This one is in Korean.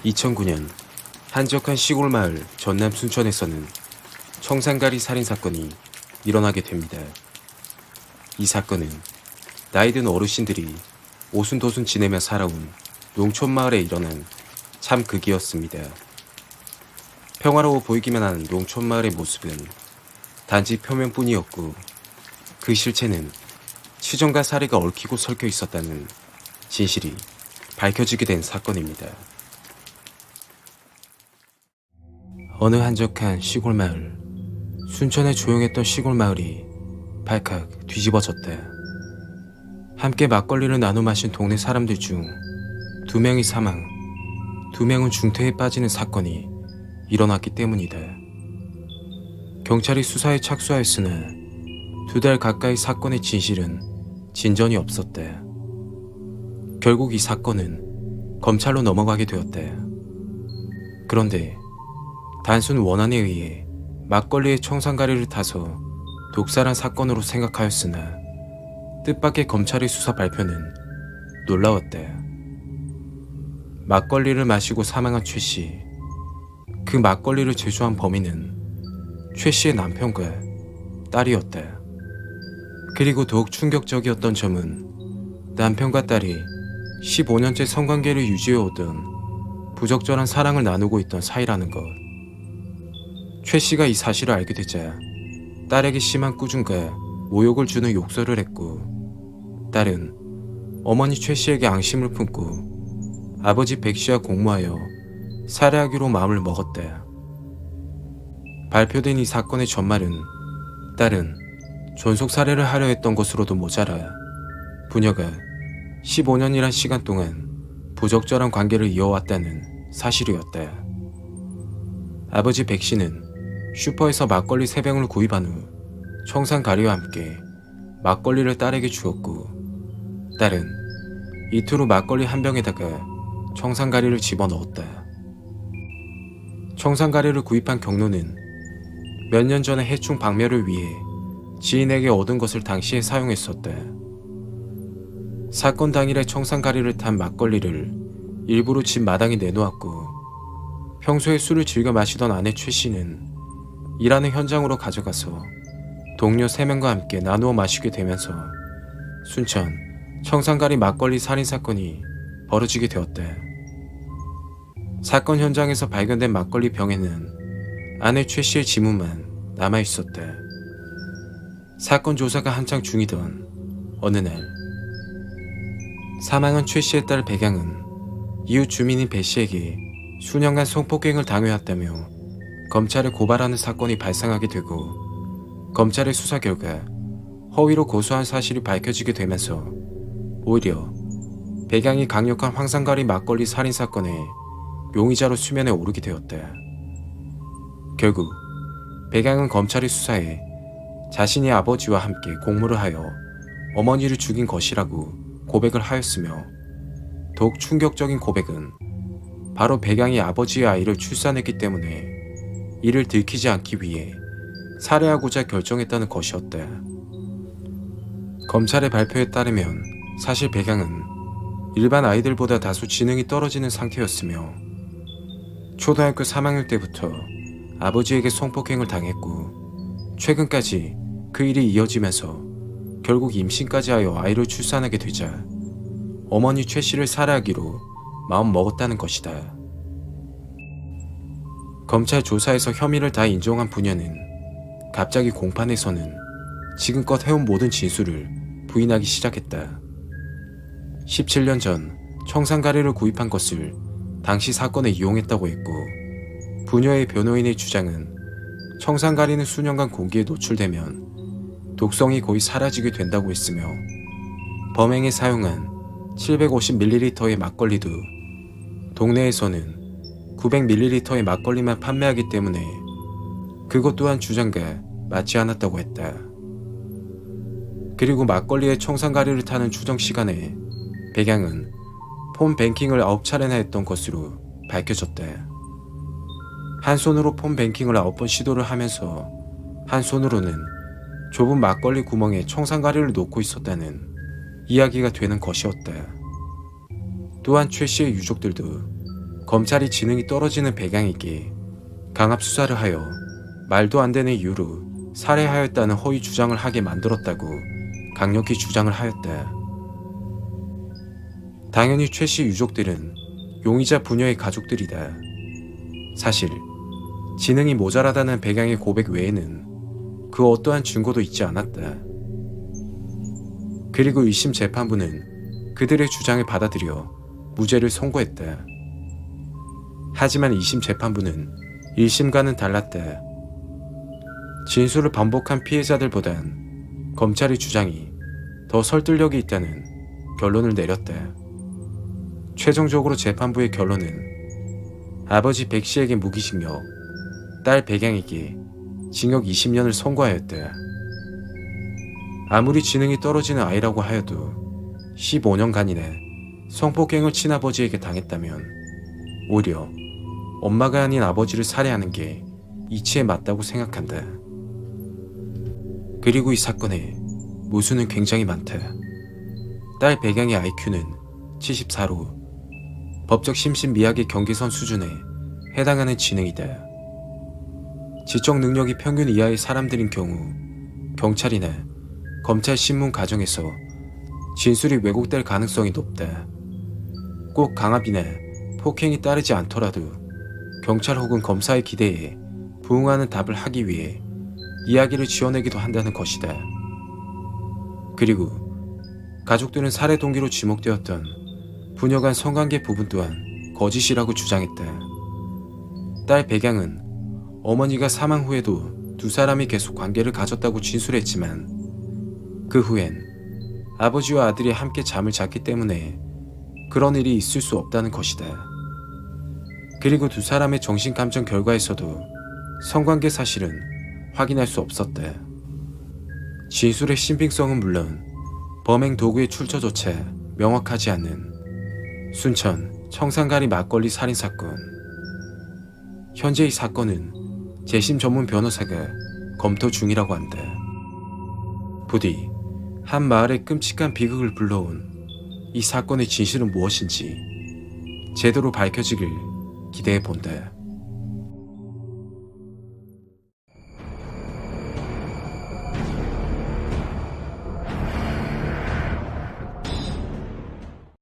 2009년 한적한 시골 마을 전남 순천에서는 청산가리 살인사건이 일어나게 됩니다. 이 사건은 나이든 어르신들이 오순도순 지내며 살아온 농촌 마을에 일어난 참 극이었습니다. 평화로워 보이기만 한 농촌 마을의 모습은 단지 표면뿐이었고 그 실체는 치정과 살해가 얽히고 설켜 있었다는 진실이 밝혀지게 된 사건입니다. 어느 한적한 시골 마을, 순천의 조용했던 시골 마을이 발칵 뒤집어졌다. 함께 막걸리를 나눠 마신 동네 사람들 중 2명이 사망, 2명은 중태에 빠지는 사건이 일어났기 때문이다. 경찰이 수사에 착수하였으나 2달 가까이 사건의 진실은 진전이 없었다. 결국 이 사건은 검찰로 넘어가게 되었다. 그런데 단순 원한에 의해 막걸리의 청산가리를 타서 독살한 사건으로 생각하였으나 뜻밖의 검찰의 수사 발표는 놀라웠다. 막걸리를 마시고 사망한 최 씨. 그 막걸리를 제조한 범인은 최 씨의 남편과 딸이었다. 그리고 더욱 충격적이었던 점은 남편과 딸이 15년째 성관계를 유지해오던 부적절한 사랑을 나누고 있던 사이라는 것. 최 씨가 이 사실을 알게 되자 딸에게 심한 꾸중과 모욕을 주는 욕설을 했고, 딸은 어머니 최 씨에게 앙심을 품고 아버지 백 씨와 공모하여 살해하기로 마음을 먹었다. 발표된 이 사건의 전말은 딸은 존속 살해를 하려 했던 것으로도 모자라 부녀가 15년이란 시간 동안 부적절한 관계를 이어왔다는 사실이었다. 아버지 백 씨는 슈퍼에서 막걸리 3병을 구입한 후 청산가리와 함께 막걸리를 딸에게 주었고, 딸은 이틀 후 막걸리 1병에다가 청산가리를 집어넣었다. 청산가리를 구입한 경로는 몇 년 전에 해충 박멸을 위해 지인에게 얻은 것을 당시에 사용했었다. 사건 당일에 청산가리를 탄 막걸리를 일부러 집 마당에 내놓았고, 평소에 술을 즐겨 마시던 아내 최 씨는 일하는 현장으로 가져가서 동료 3명과 함께 나누어 마시게 되면서 순천 청산가리 막걸리 살인사건이 벌어지게 되었다. 사건 현장에서 발견된 막걸리 병에는 아내 최 씨의 지문만 남아있었다. 사건 조사가 한창 중이던 어느 날, 사망한 최 씨의 딸 백양은 이웃 주민인 배 씨에게 수년간 성폭행을 당해왔다며 검찰에 고발하는 사건이 발생하게 되고, 검찰의 수사 결과 허위로 고소한 사실이 밝혀지게 되면서 오히려 백양이 강력한 황산가리 막걸리 살인사건의 용의자로 수면에 오르게 되었다. 결국 백양은 검찰의 수사에 자신이 아버지와 함께 공모를 하여 어머니를 죽인 것이라고 고백을 하였으며, 더욱 충격적인 고백은 바로 백양이 아버지의 아이를 출산했기 때문에 이를 들키지 않기 위해 살해하고자 결정했다는 것이었다. 검찰의 발표에 따르면 사실 백양은 일반 아이들보다 다소 지능이 떨어지는 상태였으며, 초등학교 3학년 때부터 아버지에게 성폭행을 당했고, 최근까지 그 일이 이어지면서 결국 임신까지 하여 아이를 출산하게 되자 어머니 최 씨를 살해하기로 마음 먹었다는 것이다. 검찰 조사에서 혐의를 다 인정한 부녀는 갑자기 공판에서는 지금껏 해온 모든 진술을 부인하기 시작했다. 17년 전 청산가리를 구입한 것을 당시 사건에 이용했다고 했고, 부녀의 변호인의 주장은 청산가리는 수년간 공기에 노출되면 독성이 거의 사라지게 된다고 했으며, 범행에 사용한 750ml의 막걸리도 동네에서는 900ml의 막걸리만 판매하기 때문에 그것 또한 주장과 맞지 않았다고 했다. 그리고 막걸리의 청산가리를 타는 추정 시간에 백양은 폰 뱅킹을 9차례나 했던 것으로 밝혀졌다. 한 손으로 폰 뱅킹을 9번 시도를 하면서 한 손으로는 좁은 막걸리 구멍에 청산가리를 놓고 있었다는 이야기가 되는 것이었다. 또한 최 씨의 유족들도 검찰이 지능이 떨어지는 배경에게 강압 수사를 하여 말도 안 되는 이유로 살해하였다는 허위 주장을 하게 만들었다고 강력히 주장을 하였다. 당연히 최 씨 유족들은 용의자 부녀의 가족들이다. 사실 지능이 모자라다는 배경의 고백 외에는 그 어떠한 증거도 있지 않았다. 그리고 1심 재판부는 그들의 주장을 받아들여 무죄를 선고했다. 하지만 2심 재판부는 1심과는 달랐다. 진술을 반복한 피해자들보단 검찰의 주장이 더 설득력이 있다는 결론을 내렸다. 최종적으로 재판부의 결론은 아버지 백 씨에게 무기징역, 딸 백양에게 징역 20년을 선고하였다. 아무리 지능이 떨어지는 아이라고 하여도 15년간이나 성폭행을 친아버지에게 당했다면 오히려 엄마가 아닌 아버지를 살해하는 게 이치에 맞다고 생각한다. 그리고 이 사건에 모순은 굉장히 많다. 딸 백양의 IQ는 74로 법적 심신미약의 경계선 수준에 해당하는 지능이다. 지적 능력이 평균 이하의 사람들인 경우 경찰이나 검찰 신문 과정에서 진술이 왜곡될 가능성이 높다. 꼭 강압이나 폭행이 따르지 않더라도 경찰 혹은 검사의 기대에 부응하는 답을 하기 위해 이야기를 지어내기도 한다는 것이다. 그리고 가족들은 살해 동기로 지목되었던 부녀 간 성관계 부분 또한 거짓이라고 주장했다. 딸 백양은 어머니가 사망 후에도 두 사람이 계속 관계를 가졌다고 진술했지만 그 후엔 아버지와 아들이 함께 잠을 잤기 때문에 그런 일이 있을 수 없다는 것이다. 그리고 두 사람의 정신감정 결과에서도 성관계 사실은 확인할 수 없었다. 진술의 신빙성은 물론 범행 도구의 출처조차 명확하지 않는 순천 청산가리 막걸리 살인사건. 현재 이 사건은 재심 전문 변호사가 검토 중이라고 한다. 부디 한 마을의 끔찍한 비극을 불러온 이 사건의 진실은 무엇인지 제대로 밝혀지길 기대해 본다.